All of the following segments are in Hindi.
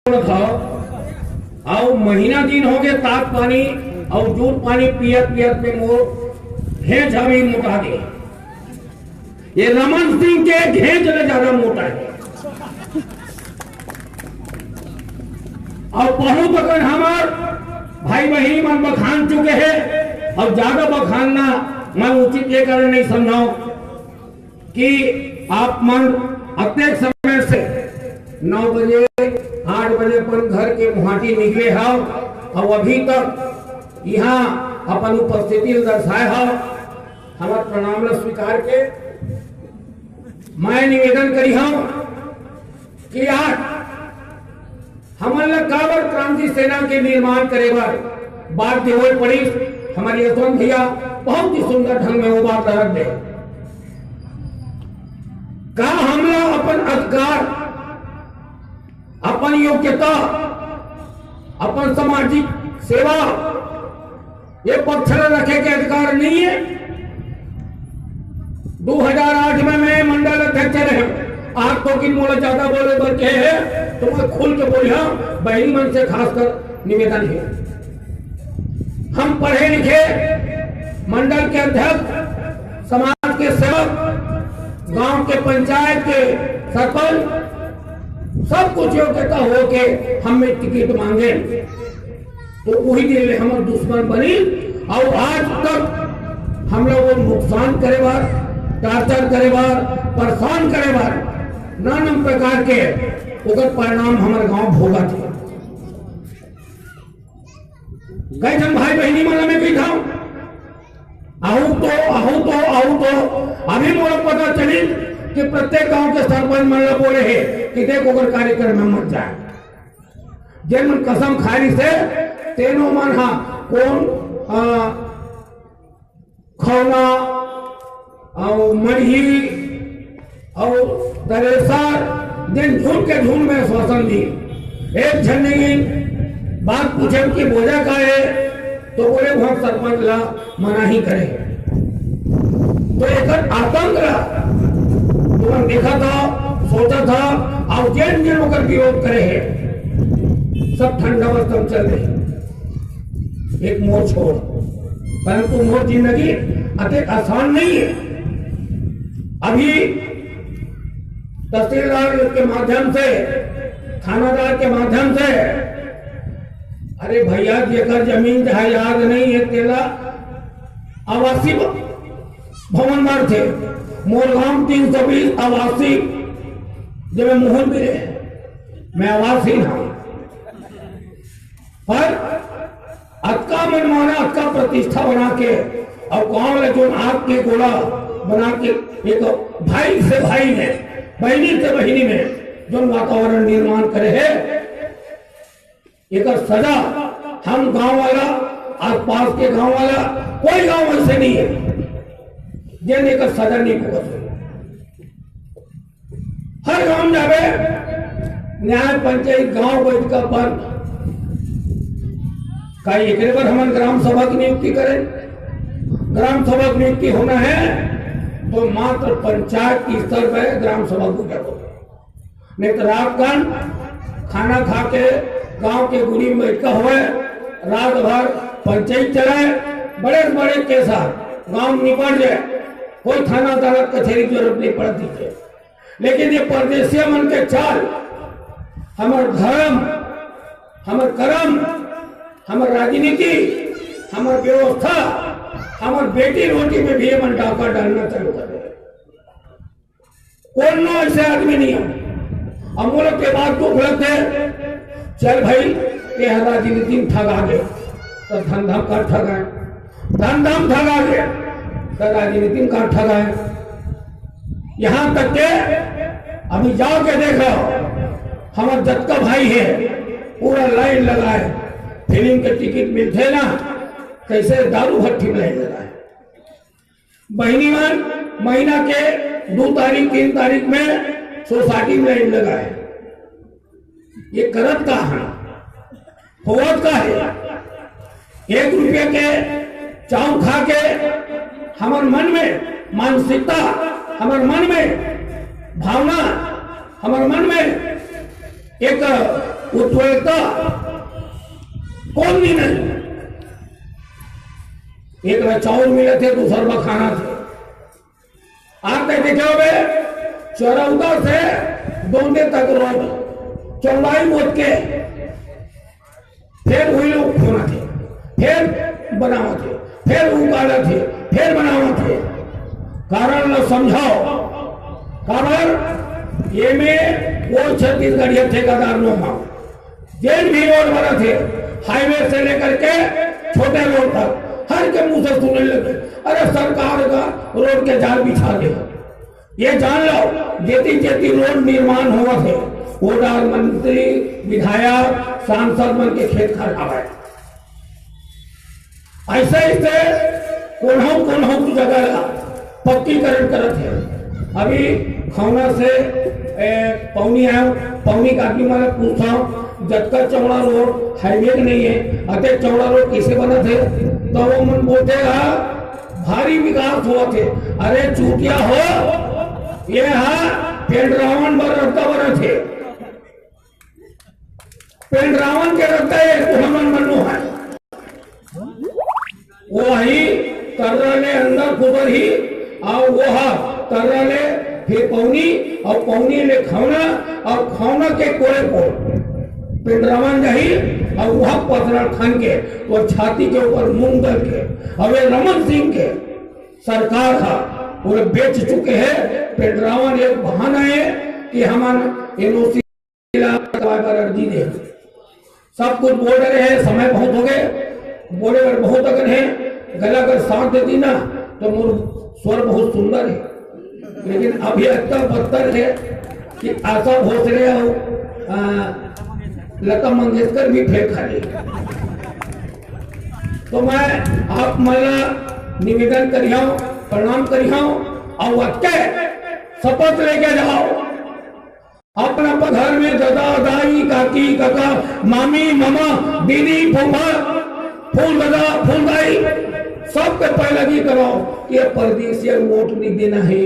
था और महीना दिन हो गए तात पानी और जूट पानी पियत पियत में मोर घेंच अभी मोटा गए। ये रमन सिंह के घेंच में ज्यादा मोटा है और बहुत अगर हमार भाई बहनी मन बखान चुके हैं और ज्यादा बखानना मैं उचित ये कारण नहीं समझाऊं कि आप मन अत्यधिक समय से 9 बजे 8 बजे अपन घर के मुहाटी निकले हो और अभी तक यहाँ अपन उपस्थिति दर्शाए हो। हमारे प्रणाम स्वीकार के मैं निवेदन करी हूं कि आज हमारे काबर क्रांति सेना के निर्माण करे बात हो पड़ी। हमारे यशवंत भैया बहुत ही सुंदर ढंग में वो बात रख दे का हमला अपन अधिकार अपन योग्यता अपन सामाजिक सेवा ये पक्ष रखे के अधिकार नहीं है। 2008 में मैं मंडल अध्यक्ष रहे। आप तो कि मोला ज्यादा बोले करके है तो मैं खुल के बोलिया बहनी मन से खासकर निवेदन है। हम पढ़े लिखे मंडल के अध्यक्ष समाज के सेवक गांव के पंचायत के सरपंच सब कुछ योग्यता हो के हमें टिकट मांगे तो वही दिन हमारे दुश्मन बनी और आज तक हम लोग वो नुकसान करे बार टार्चर करे बार परेशान करे बार नाना प्रकार के उगर परिणाम हमारे गांव भोगा थे। गए जन भाई बहनी माला में गई था आहू तो अभी मोड़ा पता चली कि प्रत्येक गांव के सरपंच मन बोले है कि देखो अगर कार्यक्रम में मत जाए जन मन कसम खाई से तेनो मन हा कौन खौना और मढ़ी और दरेसर दिन झूठ के झूठ में श्वासन दी। एक झंडी बात पूछे कि बोझा का है तो बोले वहां सरपंच ला मना ही करे तो एक आतंक रहा तुम देखा था सोचा था और जैन जन होकर विरोध करे है सब ठंडा बस्तम चल रही एक मोर छोड़ परंतु मोर जिंदगी अत्यंत आसान नहीं है। अभी तहसीलदार के माध्यम से थानादार के माध्यम से अरे भैया जेकर जमीन जहां याद नहीं है तेरा आवासीय भवन मार थे मोरगाम 320 आवासीय जब मैं मोहन भी रहे मैं आवासीय हूं पर अक्का मनमाना अक्का प्रतिष्ठा बना के और गांव में जो आग के गोला बना के एक भाई से भाई में बहनी से बहनी में जो वातावरण निर्माण करे है एक सजा हम गांव वाला आसपास के गांव वाला कोई गांव ऐसे नहीं है जिन एक सजा नहीं भुगत हर गांव जावे न्याय पंचायत गांव बैठ का पर का एक बार हम ग्राम सभा की नियुक्ति करें। ग्राम सभा की नियुक्ति होना है तो मात्र पंचायत की स्तर पर ग्राम सभा को क्या होगा नहीं तो रात गण खाना खा के गांव के गुड़ी में बैठा हुए रात भर पंचायत चलाए बड़े बड़े केसा गांव निपट जाए कोई थाना अदालत कचहरी की जरूरत नहीं पड़ती है। लेकिन ये परदेशिया मन के चाल हमार धर्म हमार कर्म हमार राजनीति हमार व्यवस्था हमार बेटी रोटी में भी मन डाका डालना चालू कर रहे कौन ऐसे आदमी नहीं है। अमूल के बाद तो गलत है चल भाई ये राजनीति में ठगा गए तो धंधा का ठगाए धंधा में ठगा गया तो राजनीति में का ठगाए। यहां तक के अभी जाओ के देखो हमारे जत्का भाई है पूरा लाइन लगाए फिल्म के टिकट मिलते ना कैसे दारू भट्टी में लाइन लगाए। बहनी मान महीना के 2 तारीख 3 तारीख में सोसाइटी में लाइन लगाए। ये करत का है फौज का है 1 रुपये के चाव खा के हमारे मन में मानसिकता हमारे मन में भावना हमारे मन में एक उत्तरता कौन दी नहीं। एक में चावल मिले थे, दूसर में खाना थे। आते देखे बे चरौदा से दोंदे तक रोड चौड़ाई मोद के फिर वही लोग खोना थे, फिर बनावा थे, फिर उगाड़ा थे, फिर बनावा थे। कारण न समझाओ काबर ये में वो छत्तीसगढ़ ठेकेदार नो माओ जेल भी रोड बना थे, हाईवे से लेकर के छोटे रोड तक हर के मुंह से सुनने लगे, अरे सरकार का रोड के जाल बिछा दे। ये जान लो जेती जेती रोड निर्माण हुआ थे वो मंत्री विधायक सांसद मन के खेत खराब है। ऐसे ऐसे कोन्हों की जगह पक्कीकरण करत है। अभी खौना से पौनी आयो, पौनी का आदमी मैंने पूछा जतका चौड़ा रोड हाईवे नहीं है, अतः चौड़ा रोड कैसे बना थे? तो वो मन बोलते भारी विकास हुआ थे। अरे चूतिया हो, ये पेंड्रावन बर रद्दा बना थे, पेंड्रावन के रद्दा ये कुहमन मनु है। वो ही तर्राले अंदर खुदर ही और वो तर्राले फिर पौनी और पौनी ले खौना और खौना के कोड़े को पिंडरावन जही और वहां पथराल खान के वो छाती के ऊपर मूंग दल के अब रमन सिंह के सरकार का पूरे बेच चुके हैं। पिंडरावन एक बहाना है कि हमारे एनओसी अर्जी दे, सब कुछ बोल रहे हैं, समय बहुत हो गए, बोले अगर बहुत अगर है गला अगर साथ देती ना तो मोर स्वर बहुत सुंदर है, लेकिन अभी इतना बदतर है कि आशा भोसले और लता मंगेशकर भी फेंक खा रही। तो मैं आप मला निवेदन करियो, प्रणाम करियो और वक्के शपथ लेके जाओ अपना घर में दादा दाई काकी काका मामी मामा दीदी फूफा फूल दादा फूल दाई सबके पैलगी कराओ कि परदेसी वोट नहीं देना है।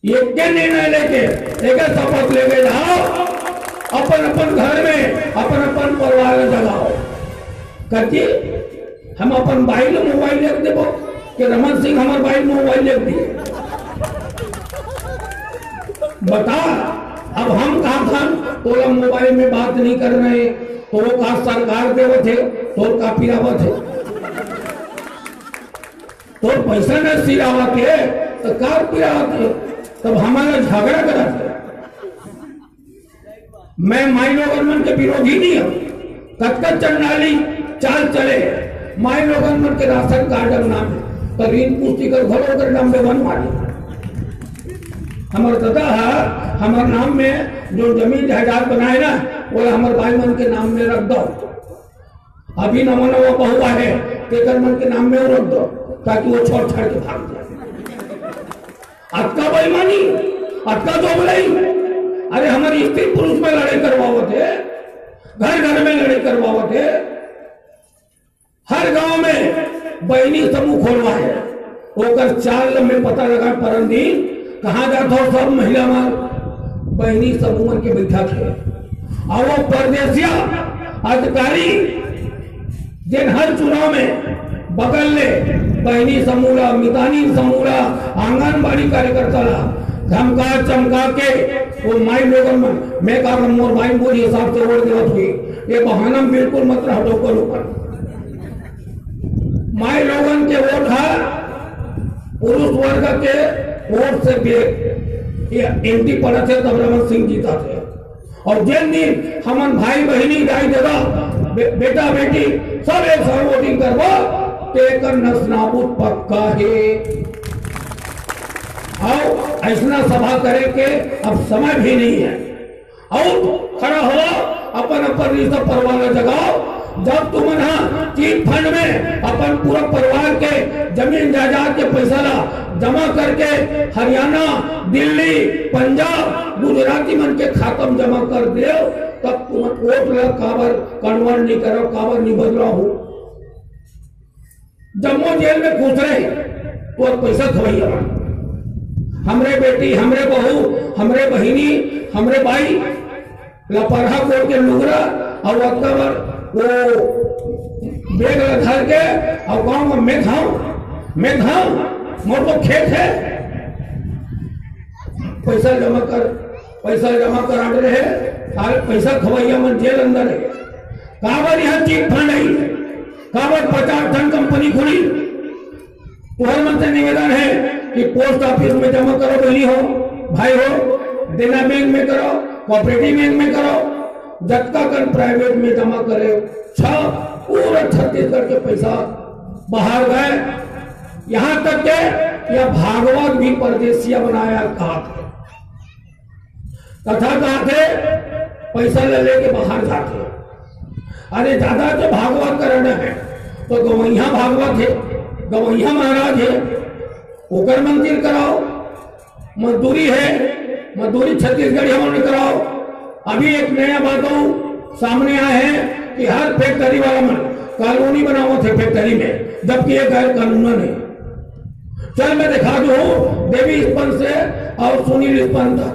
ये क्या निर्णय लेके एक शपथ लेके जाओ, अपन अपन घर में अपन अपन परिवार जगाओ करके हम अपन भाई लो मोबाइल ले देबो कि रमन सिंह हमारे भाई मोबाइल ले दिए। बता अब हम कहा था तो मोबाइल में बात नहीं कर रहे, तो वो का सरकार देव थे तो का पिरावा थे, तो पैसा न सिरावा थे तो कार पिरावा थे, तब हमारा झगड़ा करा थे। मैं माइलो गवर्नमेंट के विरोधी नहीं हूं, कटकट चंडाली चाल चले माइलो गवर्नमेंट के राशन कार्ड नाम तो ऋण पुस्तिका घरों कर नाम में वन मारी हमारे दादा हमारे नाम में जो जमीन जायदाद बनाए ना वो हमारे भाई मन के नाम में रख दो। अभी नवा नवा बहुआ है तेकर मन के नाम में रख दो ताकि वो छोड़ छाड़ के भाग जाए। अटका बेईमानी अटका जो बोलाई, अरे हमारी स्त्री पुरुष में लड़ाई करवाओ थे, घर घर में लड़ाई करवाओ थे, हर गांव में बहनी समूह खोलवा है ओकर चाल में पता लगा परंदी कहा जाता हो सब महिला मार बहनी समूह के बैठा थे और वो परदेसिया अधिकारी जिन हर चुनाव में बगल ले बहनी समूह मितानी समूह आंगनबाड़ी कार्यकर्ता धमका चमका के वो माई लोगन में मैं कहा मोर भाई मोरी हिसाब से वोट देवत हुई, ये बहाना बिल्कुल मत हटो करो पर माई लोगन के वोट है पुरुष वर्ग के वोट से एमपी पड़ा थे तब रमन सिंह जीता थे। और जिन दिन हमन भाई बहनी दाई दादा बेटा बेटी सब एक साथ वोटिंग करवा तो नस्नाबूद पक्का है। और ऐसा सभा करे के अब समय भी नहीं है और खड़ा हो अपन अपन रिश्ता परिवार जगाओ। जब तुम चीट फंड में अपन पूरा परिवार के जमीन जायदाद के पैसा जमा करके हरियाणा दिल्ली पंजाब गुजराती मन के खाता में जमा कर दे तब तुम वोट ला काबर कन्वर्ट नहीं करो, काबर नहीं बदला हो। जम्मू जेल में घुस रहे तो पैसा खवाइए हमरे बेटी हमरे बहू हमरे बहिनी हमरे भाई लपरहा कोट के लुगरा और अक्बर वो बेग धर के और गाँव में मैं खाऊं मोर तो खेत है, पैसा जमा कर आट रहे सारे पैसा खवैया मन जेल अंदर है। काबर यहाँ चीट फंड आई, काबर 50 टन कंपनी खुली। तुहर मन से निवेदन है कि पोस्ट ऑफिस में जमा करो, बहनी हो भाई हो, देना बैंक में करो, कोऑपरेटिव बैंक में करो, जत्ता कर प्राइवेट में जमा करे। पूरा छत्तीसगढ़ के पैसा बाहर गए। यहां तक के यह भागवत भी परदेसिया बनाया कहा कथा कहते पैसा ले लेके बाहर जाते। अरे ज्यादा तो भागवत करना है तो गवैया भागवत है, गवैया महाराज है, ओकर मंदिर कराओ। मजदूरी है, मजदूरी छत्तीसगढ़ी हमने कराओ। अभी एक नया बातों सामने आया है कि हर फैक्ट्री वाला मन कॉलोनी बनाओ थे फैक्ट्री में, जबकि ये गैर कानूनन है। चल मैं दिखा दू देवी स्पंद से और सुनील स्पंद तक,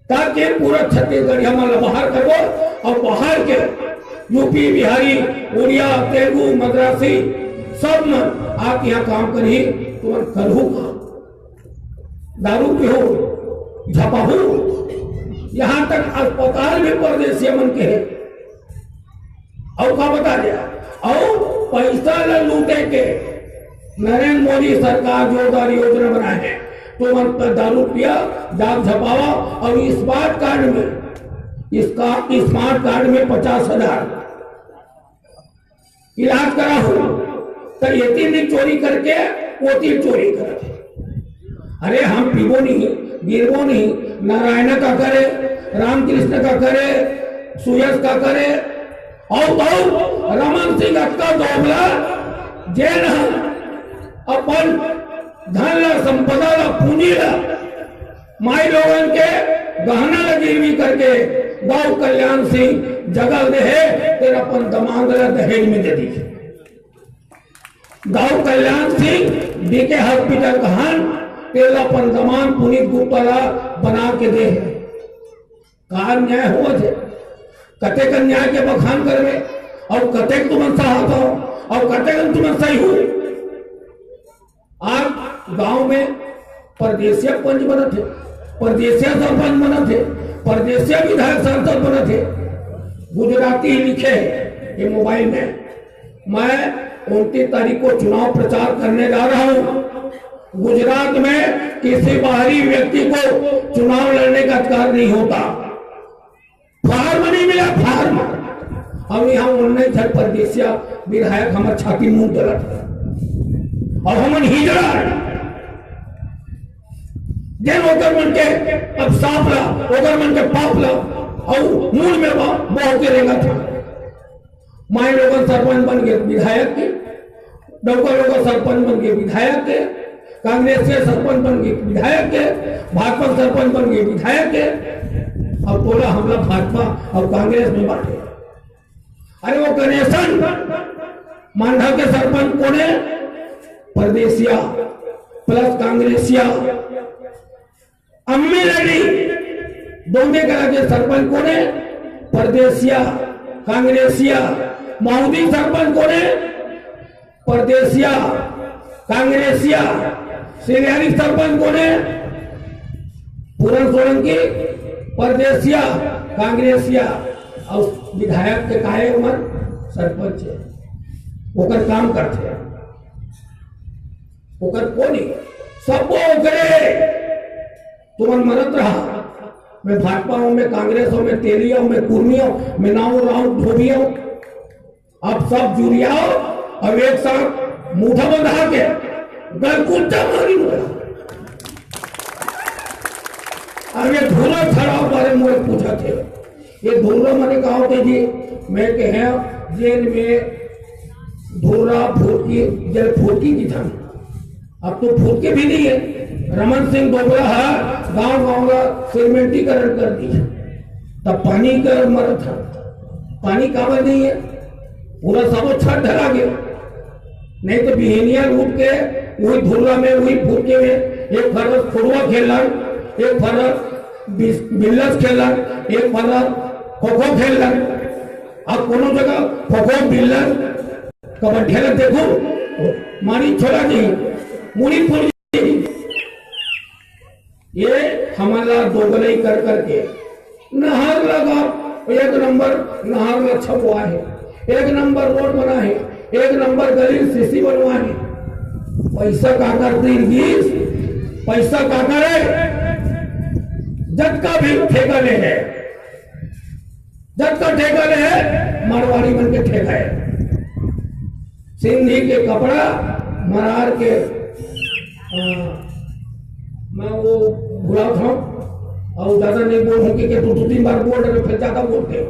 ताकि पूरा छत्तीसगढ़ हमारा बाहर करो और बाहर के यूपी, बिहारी, उड़िया, तेलुगु, मद्रासी सब में आप यहाँ काम करी। तुम करहू का दारू पिहो, झपाहू, यहां तक अस्पताल भी परदेसी मन के है। और क्या बता दिया, और पैसा न लूटे के नरेंद्र मोदी सरकार जोरदार योजना बनाए हैं। तो मन पर दारू पिया, दाग झपावा और स्मार्ट कार्ड में 50,000 इलाज करा हो तो ये 3 दिन चोरी करके वो 3 चोरी करते। अरे हम पीबो नहीं, गिरबो नहीं, नारायण का करे, रामकृष्ण का करे, सुयस का करे, और रमन सिंह अक्का दोबला जेल अपन धन ला, संपदा ला, पूंजी ला, माई लोगन के गहना ला गिरवी करके गौ कल्याण सिंह जगह दे है तेरा अपन दमाद ला दहेज में दे दी। गौ कल्याण सिंह डीके हॉस्पिटल कहान तेरा अपन दमान पुनीत गुप्ता बना के दे। कार न्याय हो कते का न्याय के बखान करवे और कते तुम साहत हो और कते तुम सही हो। आप गांव में परदेसिया पंच बने थे, परदेसिया सरपंच बने थे, परदेसिया विधायक सांसद बने थे। गुजराती लिखे है ये मोबाइल में, मैं 29 तारीख को चुनाव प्रचार करने जा रहा हूं। गुजरात में किसी बाहरी व्यक्ति को चुनाव लड़ने का अधिकार नहीं होता। फार्म नहीं मिला, फार्म हम यहाँ उन्नीस झट परदेसिया विधायक हमारे छाती मुंह गलत और हमन हिजड़ा जैन ओकर मन के अब साफ ला, ओकर मन के पाप ला और मूल में बहुत के रहेगा था। माए लोगन सरपंच बन गए विधायक के, डौका लोग सरपंच बन गए विधायक के, कांग्रेस के सरपंच बन गए विधायक के, भाजपा सरपंच बन गए विधायक के, और तोला हमला भाजपा और कांग्रेस में बांटे। अरे वो कनेक्शन मांडा के सरपंच कोने परदेसिया प्लस कांग्रेसिया, अम्मी लड़ी दोनों कला के सरपंच कोने परदेसिया कांग्रेसिया, माउदी सरपंच कोने परदेसिया कांग्रेसिया, सिलियारी सरपंच कोने पूरन सोलंकी परदेसिया कांग्रेसिया, और विधायक के काहे उमर सरपंच है, ओकर काम करते हैं, ओकर कोनी सब ओकरे तुमन मरत रहा। मैं भाजपा हूं, मैं कांग्रेस हूं, मैं तेलिया हूं, मैं कुर्मिया हूं, मैं नाऊ राहू धोबिया हूं, अब सब जुड़ियाओ और एक साथ मुठा बंधा के गलकुचा मारी हुआ। अब ये धूला छड़ाओ बारे मुझे पूछा थे, ये धूला मैंने कहा थे जी, मैं कहे जेल में धूला फूटकी जल फूटकी की था, अब तो फूटके भी नहीं है। रमन सिंह दोबरा है गांव गांव का सीमेंटीकरण कर दी, तब पानी का मर था, पानी काबर नहीं है, पूरा सब छत ढला गया। नहीं तो बिहेनिया लूट के वही धुर्रा में वही फूटके में एक फरस फुड़वा खेल, एक फरस बिल्लस खेलन, एक मरद खो-खो खेलन, अब कोनो जगह खो-खो बिल्लस कबड्डी खेलन देखो मारी छोड़ा जी मुड़ी फूल जी। ये हमारा दोगलई कर करके नहर लगा, एक नंबर नहर में छपवा है, एक नंबर रोड बना है, एक नंबर गली सीसी बनवा है। पैसा का करते पैसा का करे जग का भी ठेका ले है, जग का ठेका ले है, मारवाड़ी बन के ठेका है। सिंधी के कपड़ा मरार के मैं वो बुरा था और ज्यादा नहीं बोल कि तू 2-3 बार बोल रहे फिर ज्यादा बोलते हो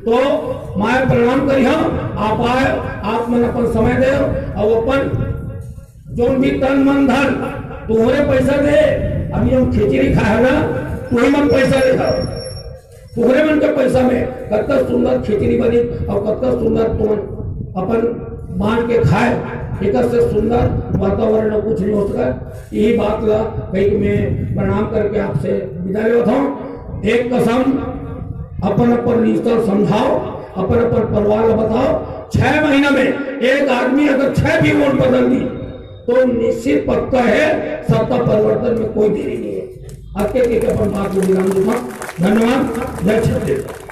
तो मैं प्रणाम करी हम आप आए, आप मन अपन समय दे और अपन जो भी तन मन धन तुम्हारे पैसा दे। अभी हम खिचड़ी खाए ना तुम्हें मन पैसा दे तुम्हारे मन के पैसा में कत सुंदर खिचड़ी बनी और कत सुंदर तुम अपन बांध के खाए, एक से सुंदर वातावरण कुछ नहीं हो सका। यही बात ला कहीं मैं प्रणाम करके आपसे विदा लेता हूँ। एक कसम अपन अपन रिश्ता समझाओ, अपन अपन परिवार बताओ। 6 महीना में एक आदमी अगर 6 भी वोट बदल दी तो निश्चित पक्का है सत्ता परिवर्तन में कोई देरी नहीं है। आपके अपन बात को विराम दूंगा। धन्यवाद। जय छत्तीसगढ़।